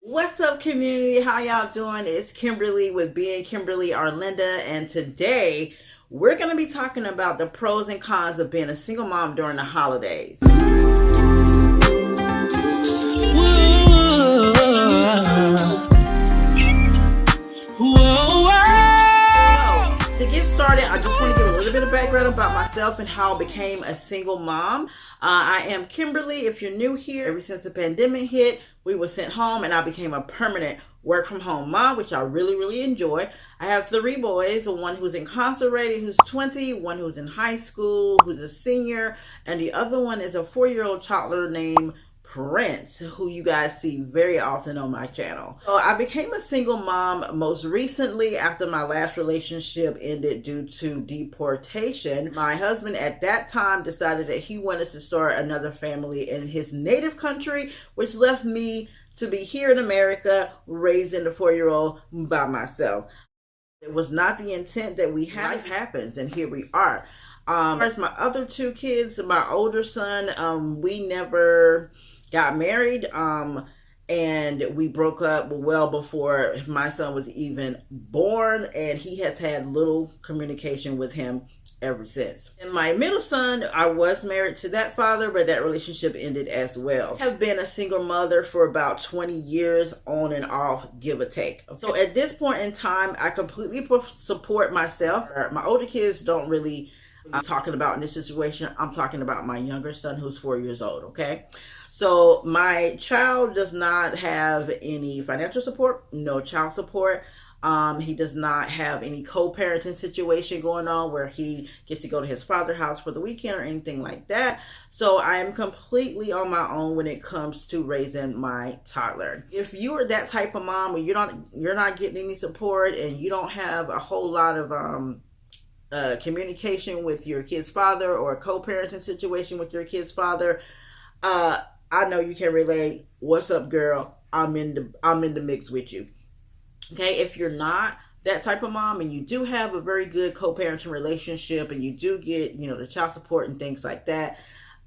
What's up, community? How y'all doing? It's Kimberly with being Kimberly Arlynda, and today we're going to be talking about the pros and cons of being a single mom during the holidays. To get started, I just want to give a little bit of background about myself and how I became a single mom. I am Kimberly. If you're new here, ever since the pandemic hit, we were sent home and I became a permanent work from home mom, which I really enjoy. I have 3 boys, one who's incarcerated, who's 20, one who's in high school, who's a senior, and the other one is a 4-year-old toddler named Prince, who you guys see very often on my channel. So I became a single mom most recently after my last relationship ended due to deportation. My husband at that time decided that he wanted to start another family in his native country, which left me to be here in America raising the 4-year-old by myself. It was not the intent that we had. Life happens, and here we are. As my other 2 kids, my older son, we never got married, and we broke up well before my son was even born, and he has had little communication with him ever since. And my middle son, I was married to that father, but that relationship ended as well. I have been a single mother for about 20 years on and off, give or take. So at this point in time, I completely support myself. My older kids don't really talking about in this situation. I'm talking about my younger son who's 4 years old, okay? So my child does not have any financial support, no child support. He does not have any co-parenting situation going on where he gets to go to his father's house for the weekend or anything like that. So I am completely on my own when it comes to raising my toddler. If you are that type of mom where you're not getting any support and you don't have a whole lot of communication with your kid's father or a co-parenting situation with your kid's father, I know you can relate. What's up, girl? I'm in the mix with you. Okay, if you're not that type of mom and you do have a very good co-parenting relationship and you do get, the child support and things like that,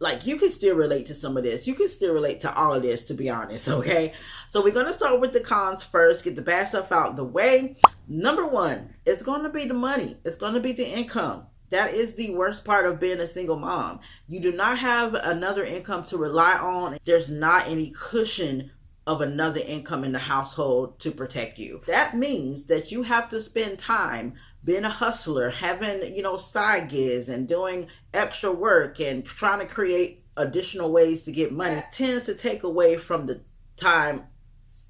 like, you can still relate to some of this. You can still relate to all of this, to be honest, okay? So we're going to start with the cons first, get the bad stuff out the way. Number 1, it's going to be the money. It's going to be the income. That is the worst part of being a single mom. You do not have another income to rely on. There's not any cushion of another income in the household to protect you. That means that you have to spend time being a hustler, having, side gigs and doing extra work and trying to create additional ways to get money. It tends to take away from the time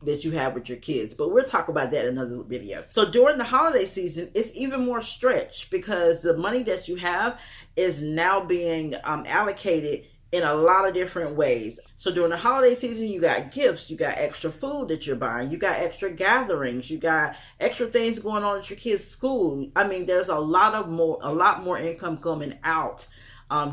that you have with your kids, but we'll talk about that in another video. So during the holiday season, it's even more stretched because the money that you have is now being allocated in a lot of different ways. So during the holiday season, you got gifts, you got extra food that you're buying, you got extra gatherings, you got extra things going on at your kids' school. I mean, there's a lot more income coming out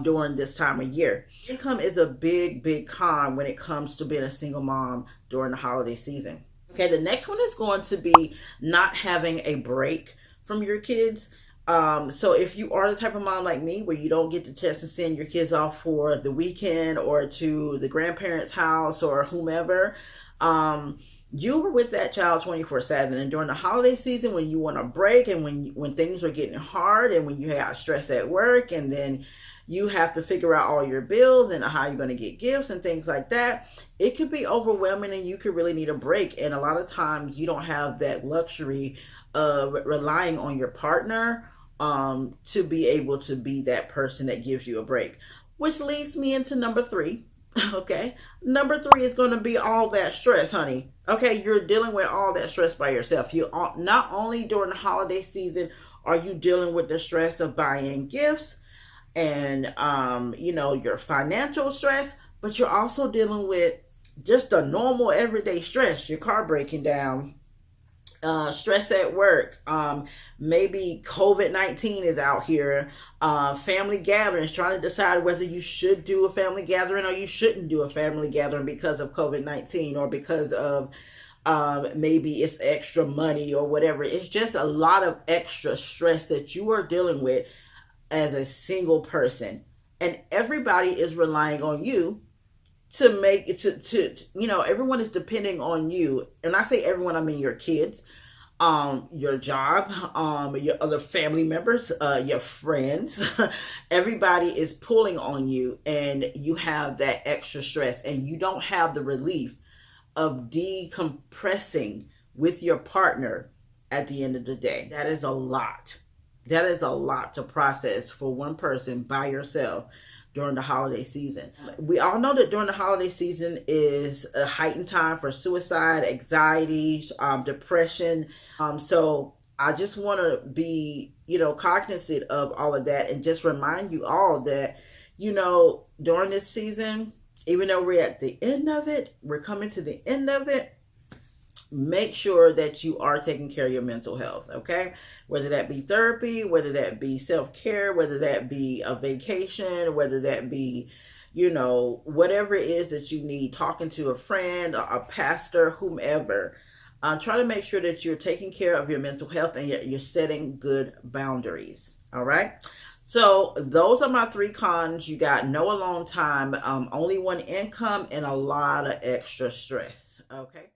during this time of year. Income is a big con when it comes to being a single mom during the holiday season. Okay, the next one is going to be not having a break from your kids. So if you are the type of mom like me where you don't get the chance to send your kids off for the weekend or to the grandparents' house or whomever, you were with that child 24/7, and during the holiday season when you want a break and when things are getting hard and when you have stress at work and then you have to figure out all your bills and how you're going to get gifts and things like that, it could be overwhelming and you could really need a break. And a lot of times you don't have that luxury of relying on your partner to be able to be that person that gives you a break. Which leads me into number 3. Okay, number 3 is going to be all that stress, honey. Okay, you're dealing with all that stress by yourself. You not only during the holiday season are you dealing with the stress of buying gifts and your financial stress, but you're also dealing with just the normal everyday stress. Your car breaking down, stress at work, maybe COVID-19 is out here, family gatherings, trying to decide whether you should do a family gathering or you shouldn't do a family gathering because of COVID-19 or because of maybe it's extra money or whatever. It's just a lot of extra stress that you are dealing with as a single person, and everybody is relying on you to make it to you know, everyone is depending on you. And I say everyone, I mean your kids, your job, your other family members, your friends. Everybody is pulling on you, and you have that extra stress, and you don't have the relief of decompressing with your partner at the end of the day. That is a lot. That is a lot to process for one person by yourself during the holiday season. We all know that during the holiday season is a heightened time for suicide, anxiety, depression. So I just want to be, you know, cognizant of all of that, and just remind you all that, you know, during this season, even though we're at the end of it, we're coming to the end of it, make sure that you are taking care of your mental health, okay? Whether that be therapy, whether that be self-care, whether that be a vacation, whether that be, you know, whatever it is that you need, talking to a friend, a pastor, whomever. Try to make sure that you're taking care of your mental health, and you're setting good boundaries, all right? So those are my 3 cons. You got no alone time, only one income, and a lot of extra stress, okay?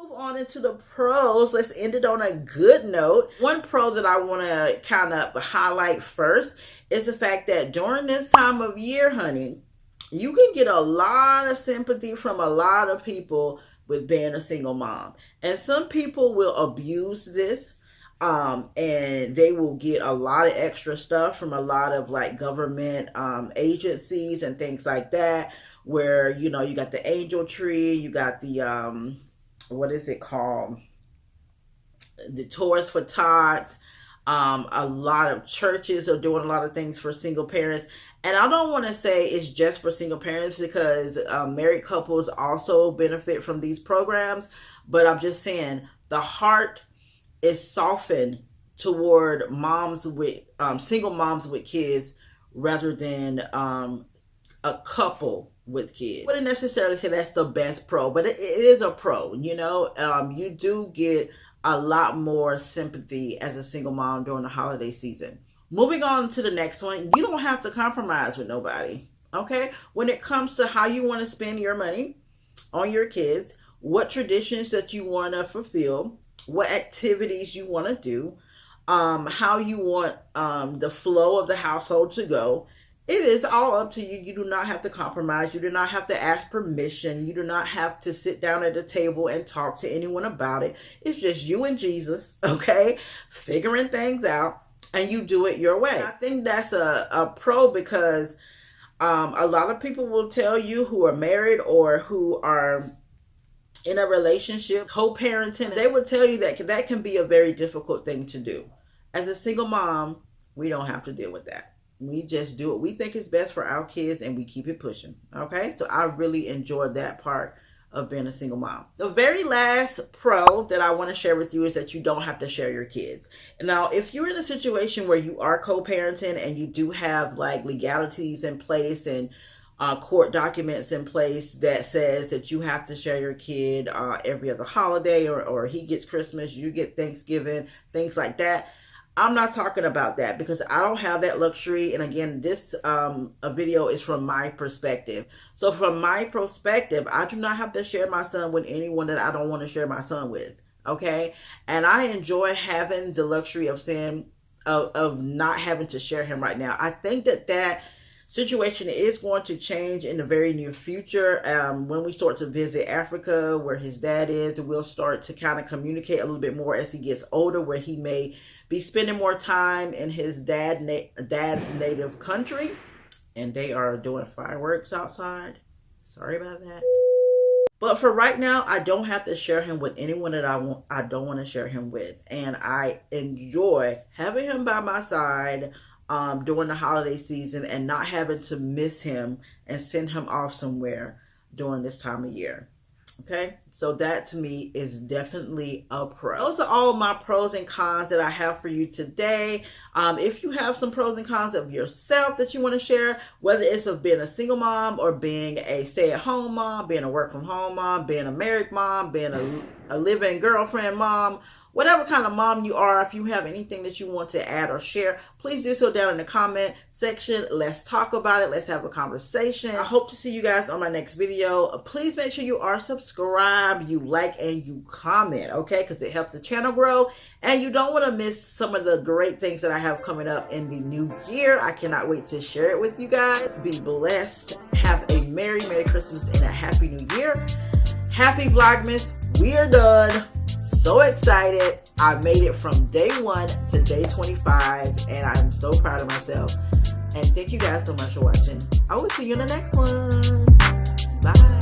Move on into the pros. Let's end it on a good note. One pro that I want to kind of highlight first is the fact that during this time of year, honey, you can get a lot of sympathy from a lot of people with being a single mom. And some people will abuse this, and they will get a lot of extra stuff from a lot of like government agencies and things like that, where, you know, you got the angel tree, you got the what is it called? The Tours for Tots. A lot of churches are doing a lot of things for single parents. And I don't want to say it's just for single parents, because married couples also benefit from these programs. But I'm just saying the heart is softened toward moms with single moms with kids, rather than a couple with kids. I wouldn't necessarily say that's the best pro, but it is a pro. You know, you do get a lot more sympathy as a single mom during the holiday season. Moving on to the next one, you don't have to compromise with nobody, okay? When it comes to how you want to spend your money on your kids, what traditions that you want to fulfill, what activities you want to do, how you want the flow of the household to go, it is all up to you. You do not have to compromise. You do not have to ask permission. You do not have to sit down at the table and talk to anyone about it. It's just you and Jesus, okay? Figuring things out, and you do it your way. I think that's a pro, because a lot of people will tell you, who are married or who are in a relationship, co-parenting, they will tell you that that can be a very difficult thing to do. As a single mom, we don't have to deal with that. We just do what we think is best for our kids, and we keep it pushing. Okay, so I really enjoyed that part of being a single mom. The very last pro that I want to share with you is that you don't have to share your kids. Now, if you're in a situation where you are co-parenting and you do have like legalities in place and court documents in place that says that you have to share your kid every other holiday, or he gets Christmas, you get Thanksgiving, things like that. I'm not talking about that, because I don't have that luxury. And again, this a video is from my perspective. So from my perspective, I do not have to share my son with anyone that I don't want to share my son with. Okay. And I enjoy having the luxury of saying, of not having to share him right now. I think that situation is going to change in the very near future. When we start to visit Africa, where his dad is, we'll start to kind of communicate a little bit more as he gets older, where he may be spending more time in his dad's native country. And they are doing fireworks outside. Sorry about that. But for right now, I don't have to share him with anyone that I don't want to share him with. And I enjoy having him by my side during the holiday season, and not having to miss him and send him off somewhere during this time of year. Okay, So that to me is definitely a pro. Those are all my pros and cons that I have for you today. If you have some pros and cons of yourself that you want to share, whether it's of being a single mom or being a stay-at-home mom, being a work-from-home mom, being a married mom, being a live-in girlfriend mom, whatever kind of mom you are, if you have anything that you want to add or share, please do so down in the comment section. Let's talk about it. Let's have a conversation. I hope to see you guys on my next video. Please make sure you are subscribed, you like, and you comment, okay? Because it helps the channel grow. And you don't want to miss some of the great things that I have coming up in the new year. I cannot wait to share it with you guys. Be blessed. Have a Merry Christmas and a Happy New Year. Happy Vlogmas. We are done. So excited. I made it from day 1 to day 25 and I'm so proud of myself. And thank you guys so much for watching. I will see you in the next one. Bye.